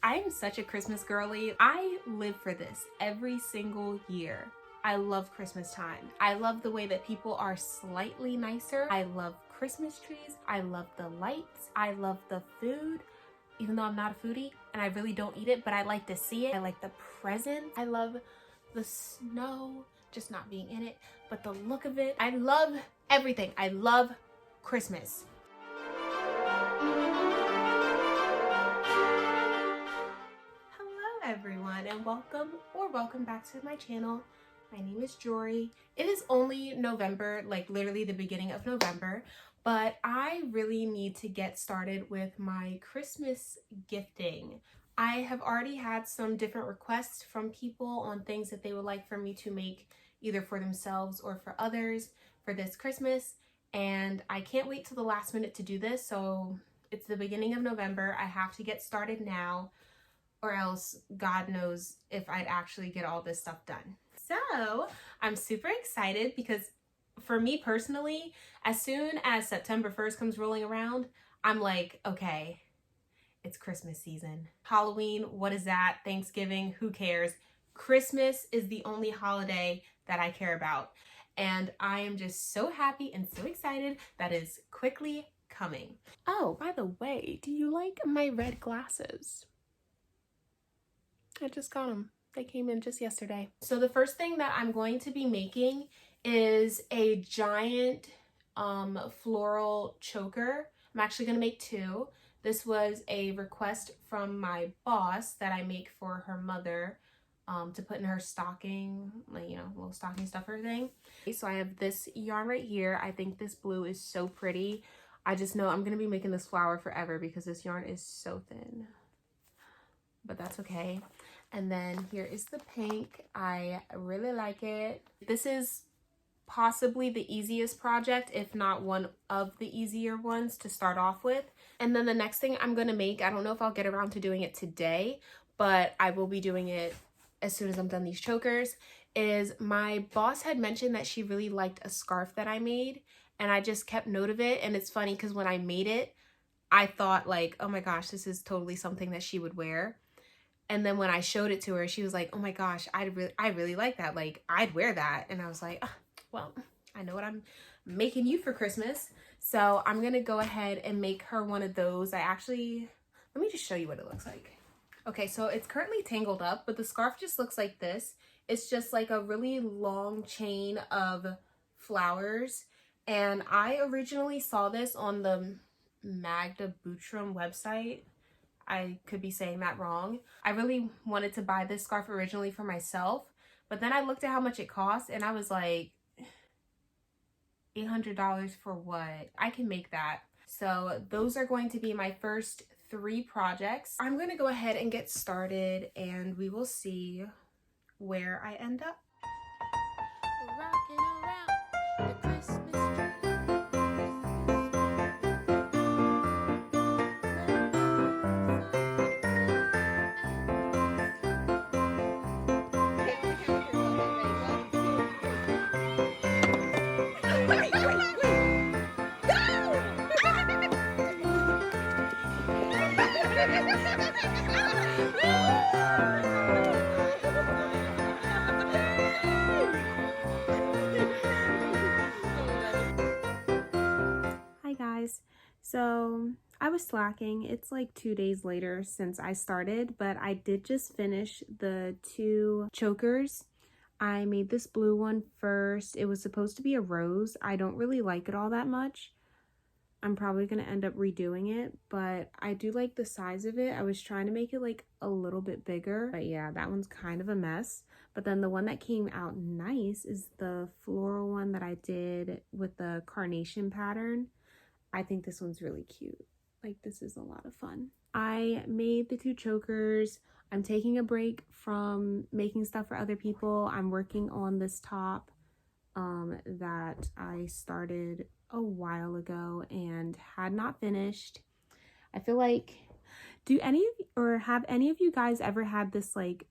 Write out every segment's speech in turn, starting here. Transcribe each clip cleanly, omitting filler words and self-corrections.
I'm such a Christmas girly. I live for this every single year. I love Christmas time. I love the way that people are slightly nicer. I love Christmas trees. I love the lights. I love the food, even though I'm not a foodie and I really don't eat it, but I like to see it. I like the presents. I love the snow, just not being in it, but the look of it. I love everything. I love Christmas. Everyone, and welcome back to my channel. My name is Jory. It is only November, like literally the beginning of November, but I really need to get started with my Christmas gifting. I have already had some different requests from people on things that they would like for me to make either for themselves or for others for this Christmas, and I can't wait till the last minute to do this. So it's the beginning of November. I have to get started now, or else God knows if I'd actually get all this stuff done. So I'm super excited because for me personally, as soon as September 1st comes rolling around, I'm like, okay, it's Christmas season. Halloween, what is that? Thanksgiving, who cares? Christmas is the only holiday that I care about. And I am just so happy and so excited that is quickly coming. Oh, by the way, do you like my red glasses? I just got them. They came in just yesterday. So the first thing that I'm going to be making is a giant floral choker. I'm actually going to make two. This was a request from my boss that I make for her mother to put in her stocking, like, you know, little stocking stuffer thing. So I have this yarn right here. I think this blue is so pretty. I just know I'm going to be making this flower forever because this yarn is so thin. But that's okay. And then here is the pink. I really like it. This is possibly the easiest project, if not one of the easier ones to start off with. And then the next thing I'm going to make, I don't know if I'll get around to doing it today, but I will be doing it as soon as I'm done these chokers, is my boss had mentioned that she really liked a scarf that I made, and I just kept note of it. And it's funny because when I made it, I thought like, oh my gosh, this is totally something that she would wear. And then when I showed it to her, she was like, oh my gosh, I really like that. Like, I'd wear that. And I was like, oh, well, I know what I'm making you for Christmas. So I'm going to go ahead and make her one of those. Let me just show you what it looks like. Okay, so it's currently tangled up, but the scarf just looks like this. It's just like a really long chain of flowers. And I originally saw this on the Magda Buttram website. I could be saying that wrong. I really wanted to buy this scarf originally for myself, but then I looked at how much it cost and I was like, $800 for what? I can make that. So those are going to be my first 3 projects. I'm going to go ahead and get started and we will see where I end up. Rocking around the Christmas tree. Hi guys, so I was slacking. It's like 2 days later since I started, but I did just finish the 2 chokers. I made this blue one first. It was supposed to be a rose. I don't really like it all that much. I'm probably going to end up redoing it, but I do like the size of it. I was trying to make it like a little bit bigger, but yeah, that one's kind of a mess. But then the one that came out nice is the floral one that I did with the carnation pattern. I think this one's really cute. Like, this is a lot of fun. I made the 2 chokers. I'm taking a break from making stuff for other people. I'm working on this top that I started a while ago and had not finished. I feel like, have any of you guys ever had this like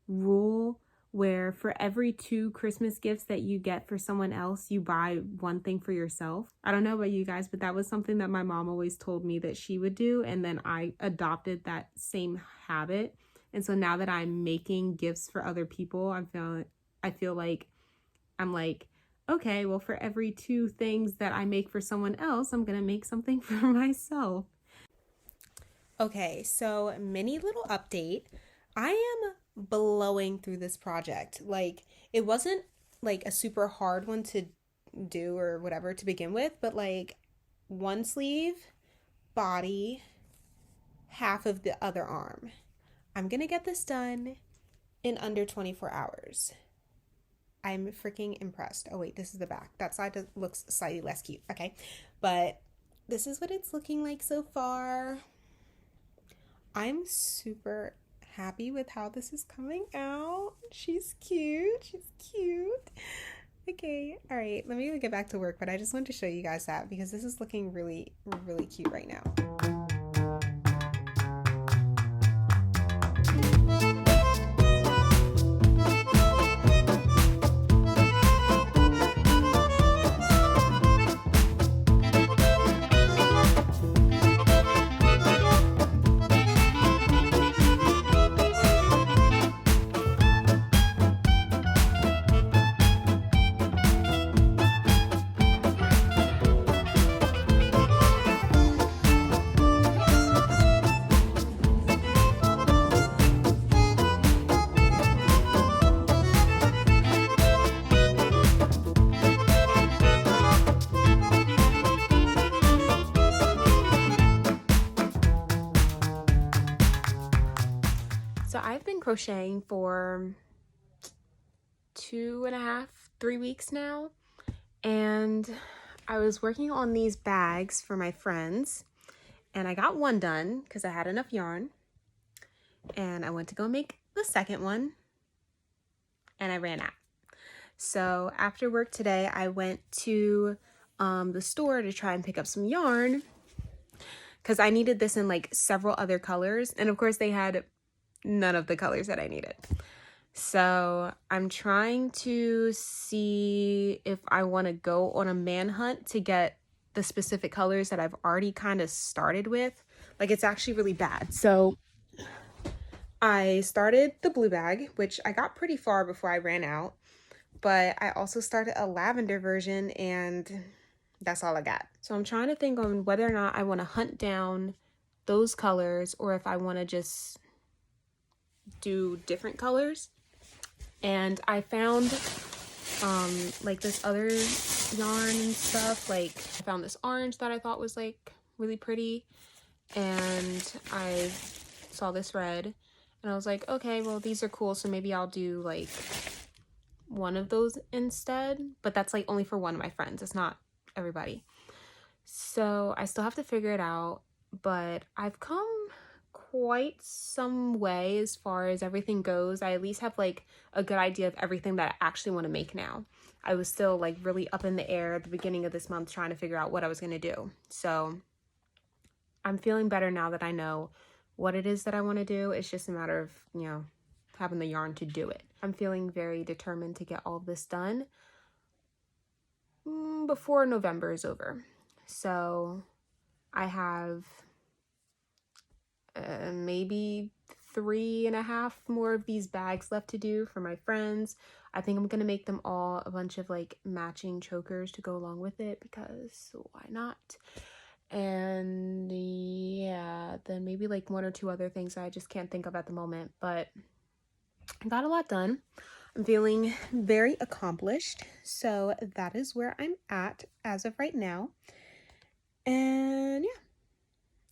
rule where for every 2 Christmas gifts that you get for someone else, you buy one thing for yourself. I don't know about you guys, but that was something that my mom always told me that she would do, and then I adopted that same habit. And so now that I'm making gifts for other people, I feel like I'm like, okay, well, for every 2 things that I make for someone else, I'm gonna make something for myself. Okay, so mini little update. I am blowing through this project. Like, it wasn't like a super hard one to do or whatever to begin with, but like one sleeve, body, half of the other arm. I'm gonna get this done in under 24 hours. I'm freaking impressed. Oh wait, this is the back. That side looks slightly less cute. Okay, but this is what it's looking like so far. I'm super happy with how this is coming out. She's cute. She's cute. Okay, all right, let me get back to work, but I just wanted to show you guys that because this is looking really, really cute right now. So I've been crocheting for 2.5, 3 weeks now, and I was working on these bags for my friends, and I got one done because I had enough yarn, and I went to go make the second one, and I ran out. So after work today, I went to the store to try and pick up some yarn because I needed this in like several other colors, and of course they had none of the colors that I needed. So I'm trying to see if I want to go on a manhunt to get the specific colors that I've already kind of started with. Like, it's actually really bad. So I started the blue bag, which I got pretty far before I ran out, but I also started a lavender version, and that's all I got. So I'm trying to think on whether or not I want to hunt down those colors or if I want to just do different colors. And I found like this other yarn and stuff. Like, I found this orange that I thought was like really pretty, and I saw this red, and I was like, okay, well, these are cool, so maybe I'll do like one of those instead. But that's like only for one of my friends, it's not everybody. So I still have to figure it out, but I've come quite some way as far as everything goes. I at least have like a good idea of everything that I actually want to make now. I was still like really up in the air at the beginning of this month trying to figure out what I was going to do. So I'm feeling better now that I know what it is that I want to do. It's just a matter of, you know, having the yarn to do it. I'm feeling very determined to get all of this done before November is over. So I have maybe 3.5 more of these bags left to do for my friends. I think I'm gonna make them all a bunch of like matching chokers to go along with it, because why not? And yeah, then maybe like 1 or 2 other things I just can't think of at the moment, but I got a lot done. I'm feeling very accomplished, so that is where I'm at as of right now. And yeah,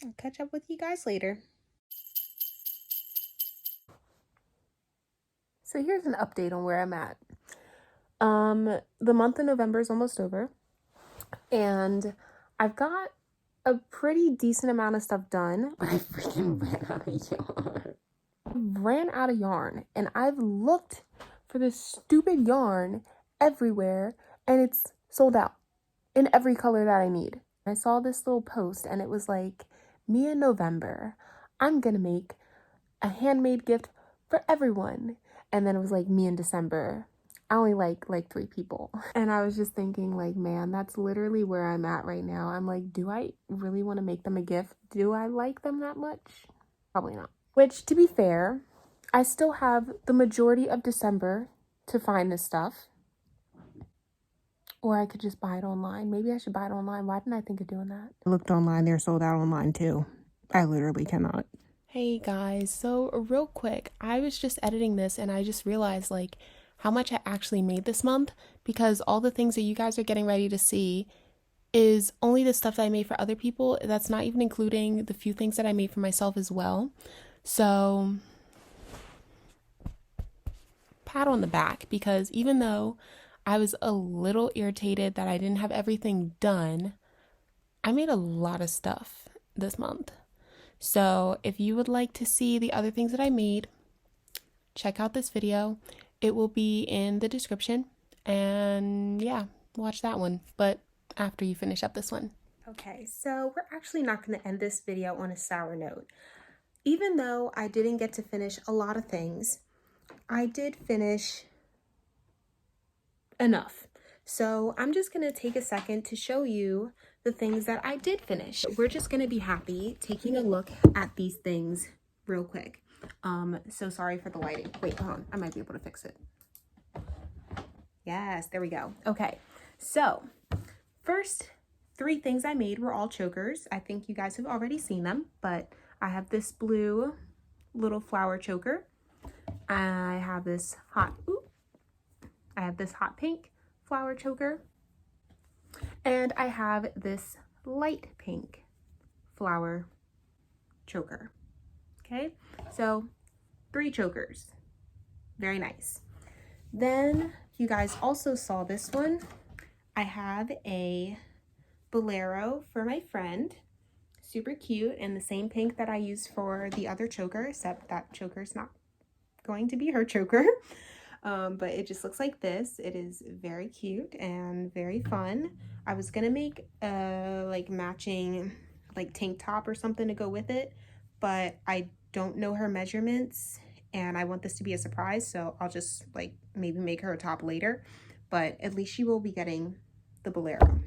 I'll catch up with you guys later. So here's an update on where I'm at. The month of November is almost over, and I've got a pretty decent amount of stuff done, but I freaking ran out of yarn, and I've looked for this stupid yarn everywhere, and it's sold out in every color that I need. I saw this little post, and it was like, me in November, I'm gonna make a handmade gift for everyone. And then it was like me in December. I only like 3 people. And I was just thinking like, man, that's literally where I'm at right now. I'm like, do I really want to make them a gift? Do I like them that much? Probably not. Which, to be fair, I still have the majority of December to find this stuff. Or I could just buy it online. Maybe I should buy it online. Why didn't I think of doing that? I looked online. They're sold out online too. I literally cannot. Hey guys, so real quick, I was just editing this and I just realized like how much I actually made this month, because all the things that you guys are getting ready to see is only the stuff that I made for other people. That's not even including the few things that I made for myself as well. So pat on the back, because even though I was a little irritated that I didn't have everything done, I made a lot of stuff this month. So if you would like to see the other things that I made, check out this video. It will be in the description. And yeah, watch that one. But after you finish up this one. Okay, so we're actually not going to end this video on a sour note. Even though I didn't get to finish a lot of things, I did finish enough. So I'm just going to take a second to show you the things that I did finish. We're just going to be happy taking a look at these things real quick. So sorry for the lighting. Wait, hold on. I might be able to fix it. Yes, there we go. Okay, so first 3 things I made were all chokers. I think you guys have already seen them, but I have this blue little flower choker. I have this hot pink flower choker, and I have this light pink flower choker. Okay, so 3 chokers. Very nice. Then you guys also saw this one. I have a bolero for my friend. Super cute, and the same pink that I used for the other choker, except that choker's not going to be her choker. But it just looks like this. It is very cute and very fun. I was gonna make a like matching like tank top or something to go with it, but I don't know her measurements and I want this to be a surprise, so I'll just like maybe make her a top later, but at least she will be getting the bolero.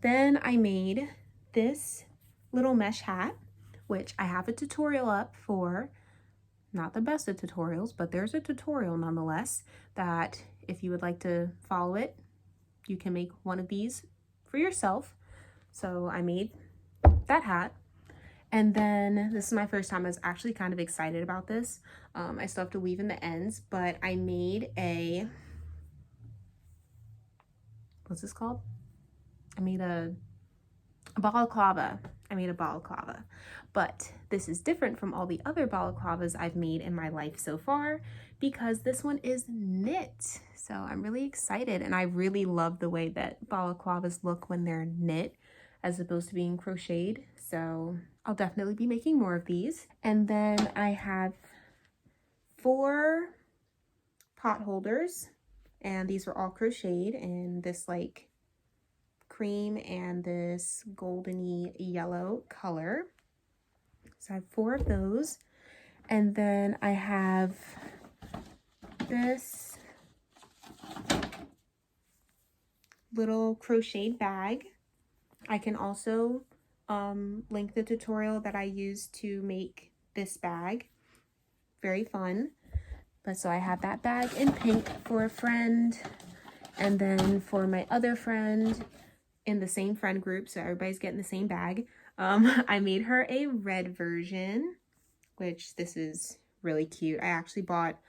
Then I made this little mesh hat, which I have a tutorial up for. Not the best of tutorials, but there's a tutorial nonetheless that if you would like to follow it, you can make one of these for yourself. So I made that hat. And then this is my first time. I was actually kind of excited about this. I still have to weave in the ends, but I made a, what's this called? I made a balaclava. But this is different from all the other balaclavas I've made in my life so far because this one is knit. So I'm really excited, and I really love the way that balaclavas look when they're knit as opposed to being crocheted. So I'll definitely be making more of these. And then I have 4 pot holders, and these were all crocheted in this like cream and this goldeny yellow color. So I have 4 of those. And then I have this little crocheted bag. I can also link the tutorial that I used to make this bag. Very fun. But so I have that bag in pink for a friend, and then for my other friend in the same friend group, so everybody's getting the same bag, I made her a red version, which this is really cute. I actually bought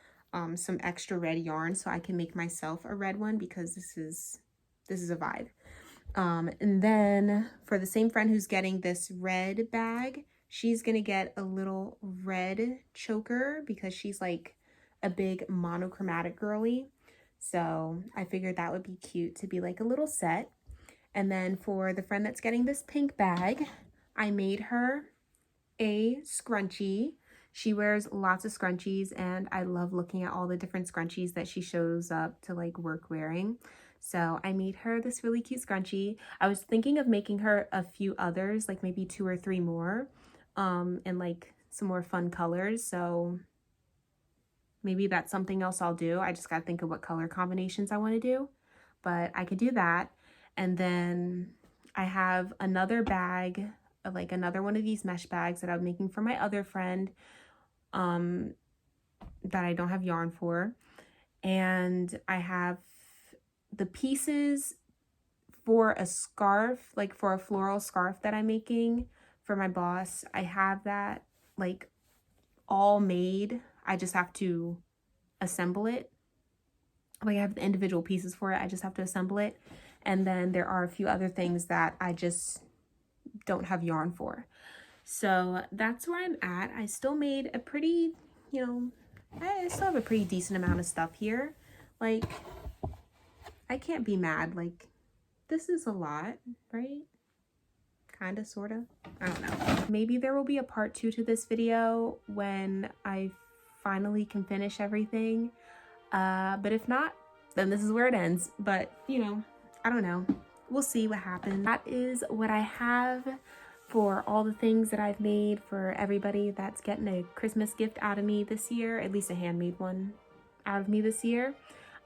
some extra red yarn so I can make myself a red one because this is a vibe. And then for the same friend who's getting this red bag, she's gonna get a little red choker because she's like a big monochromatic girly. So I figured that would be cute to be like a little set. And then for the friend that's getting this pink bag, I made her a scrunchie. She wears lots of scrunchies, and I love looking at all the different scrunchies that she shows up to like work wearing. So I made her this really cute scrunchie. I was thinking of making her a few others, like maybe 2 or 3 more, and like some more fun colors. So maybe that's something else I'll do. I just gotta think of what color combinations I want to do, but I could do that. And then I have another bag, like another one of these mesh bags that I'm making for my other friend that I don't have yarn for. And I have the pieces for a scarf, like for a floral scarf that I'm making for my boss. I have that like all made. I just have to assemble it. Like I have the individual pieces for it. I just have to assemble it. And then there are a few other things that I just don't have yarn for. So that's where I'm at. I still made a pretty, I still have a pretty decent amount of stuff here. Like, I can't be mad. Like, this is a lot, right? Kind of, sort of. I don't know. Maybe there will be a part 2 to this video when I finally can finish everything. But if not, then this is where it ends. But, I don't know. We'll see what happens. That is what I have for all the things that I've made for everybody that's getting a Christmas gift out of me this year, at least a handmade one out of me this year.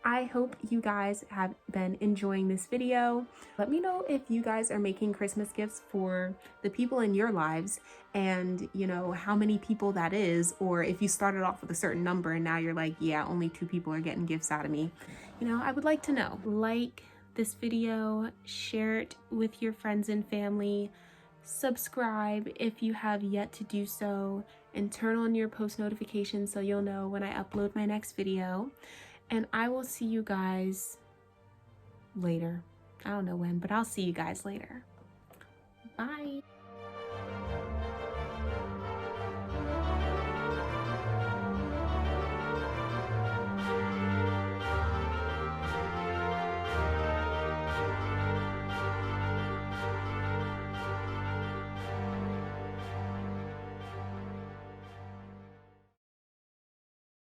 I hope you guys have been enjoying this video. Let me know if you guys are making Christmas gifts for the people in your lives and, how many people that is, or if you started off with a certain number and now you're like, yeah, only 2 people are getting gifts out of me. I would like to know. Like this video, share it with your friends and family, subscribe if you have yet to do so, and turn on your post notifications so you'll know when I upload my next video. And I will see you guys later. I don't know when, but I'll see you guys later. Bye.